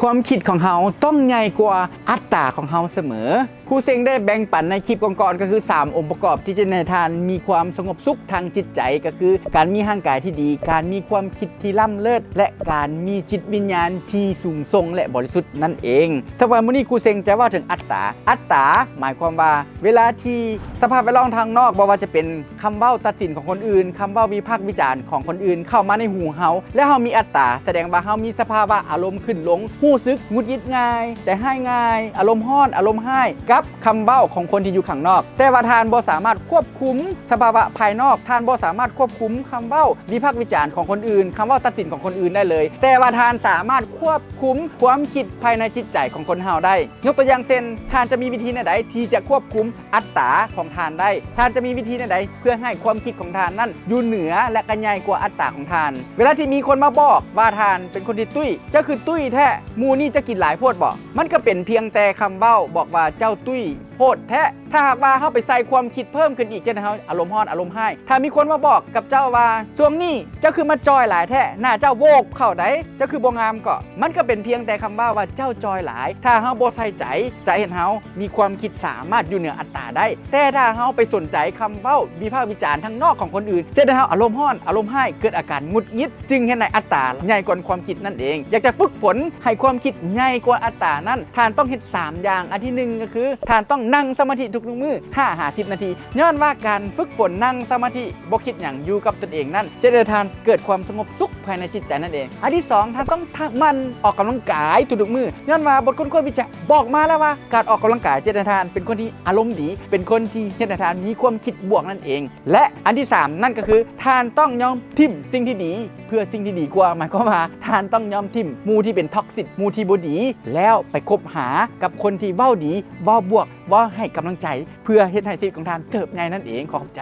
ความคิดของเฮาต้องใหญ่กว่าอัตราของเฮาเสมอครูเซงได้แบ่งปันในคลิปก่อนๆก็คือ3องค์ประกอบที่จะให้ทานมีความสงบสุขทางจิตใจก็คือการมีร่างกายที่ดีการมีความคิดที่ล้ำเลิศและการมีจิตวิญญาณที่สูงส่งและบริสุทธิ์นั่นเองสำหรับมื้อนี้ครูเซงจะว่าถึงอัตตาหมายความว่าเวลาที่สภาพแวดล้อมทางนอกบ่ว่าจะเป็นคำเว้าตัดสินของคนอื่นคำเว้าวิพากษ์วิจารณ์ของคนอื่นเข้ามาในหูเฮาและเฮามีอัตตาแสดงว่าเฮามีสภาวะอารมณ์ขึ้นลงรู้สึกหงุดหงิดง่ายใจให้ง่ายอารมณ์ร้อนอารมณ์ให้กับคำเว้าของคนที่อยู่ข้างนอกแต่ว่าทานบ่สามารถควบคุมสภาวะภายนอกทานบ่สามารถควบคุมคำเว้าวิพากษ์วิจารณ์ของคนอื่นคำเว้าตัดสินของคนอื่นได้เลยแต่ว่าทานสามารถควบคุมความคิดภายในจิตใจของคนเฮาได้ยกตัวอย่างเช่นทานจะมีวิธีใดที่จะควบคุมอัตตาของทานได้ทานจะมีวิธีใดเพื่อให้ความคิดของทานนั้นอยู่เหนือและกระใหญ่กว่าอัตตาของทานเวลาที่มีคนมาบอกว่าทานเป็นคนที่ตุ้ยเจ้าคือตุ้ยแท้มูนี่จะกินหลายโพดบอกมันก็เป็นเพียงแต่คำเบ้าบอกว่าเจ้าตุ้ยโพดแท้ถ้าหากว่าเฮาไปใส่ความคิดเพิ่มขึ้นอีกเช่นเฮาอารมณ์ร้อนอารมณ์ให้ถ้ามีคนมาบอกกับเจ้าว่าช่วงนี้เจ้าคือมาจอยหลายแท้หน้าเจ้าโวกเข้าได้เจ้าคือบ่งามก็มันก็เป็นเพียงแต่คำเบ้าว่าเจ้าจอยหลายถ้าเฮาบ่ใส่ใจเห็นเฮามีความคิดสามารถอยู่เหนืออัตตาได้แต่ถ้าเฮาไปสนใจคำเบ้าวิพากษ์วิจารณ์ทางนอกของคนอื่นเช่นเฮาอารมณ์ร้อนอารมณ์ให้เกิดอาการหงุดหงิดจึงเห็นในอัตตาใหญ่กว่าความคิดนั่นเองอยากจะฝึกฝนให้ความคิดใหญ่กว่าอัตตานั้นทานต้องเฮ็ด3อย่างอันที่1ก็คือทานต้องนั่งสมาธิทุกมื้อ50 นาทีย้อนว่าการฝึกฝนนั่งสมาธิบ่คิดหยังอยู่กับตนเองนั้นจะได้ทานเกิดความสงบสุขภายในจิตใจนั่นเองอันที่2ทานต้องมันออกกำลังกายทุกมื้อย้อนว่าบทค้นวิจัยบอกมาแล้วว่าการออกกำลังกายจะได้ทานเป็นคนที่อารมณ์ดีเป็นคนที่เฮ็ดให้ทานมีความคิดบวกนั่นเองและอันที่3นั่นก็คือทานต้องยอมทิ่มสิ่งที่ดีเพื่อสิ่งที่ดีกว่าหมายความว่าทานต้องยอมทิ่มมูที่เป็นท็อกซิกมูที่บ่ดีแล้วไปคบหากับคนที่เว้าดีเว้าบวกเว้าให้กำลังใจเพื่อเฮ็ดให้ชีวิตของทานเติบใหญ่นั่นเองขอบใจ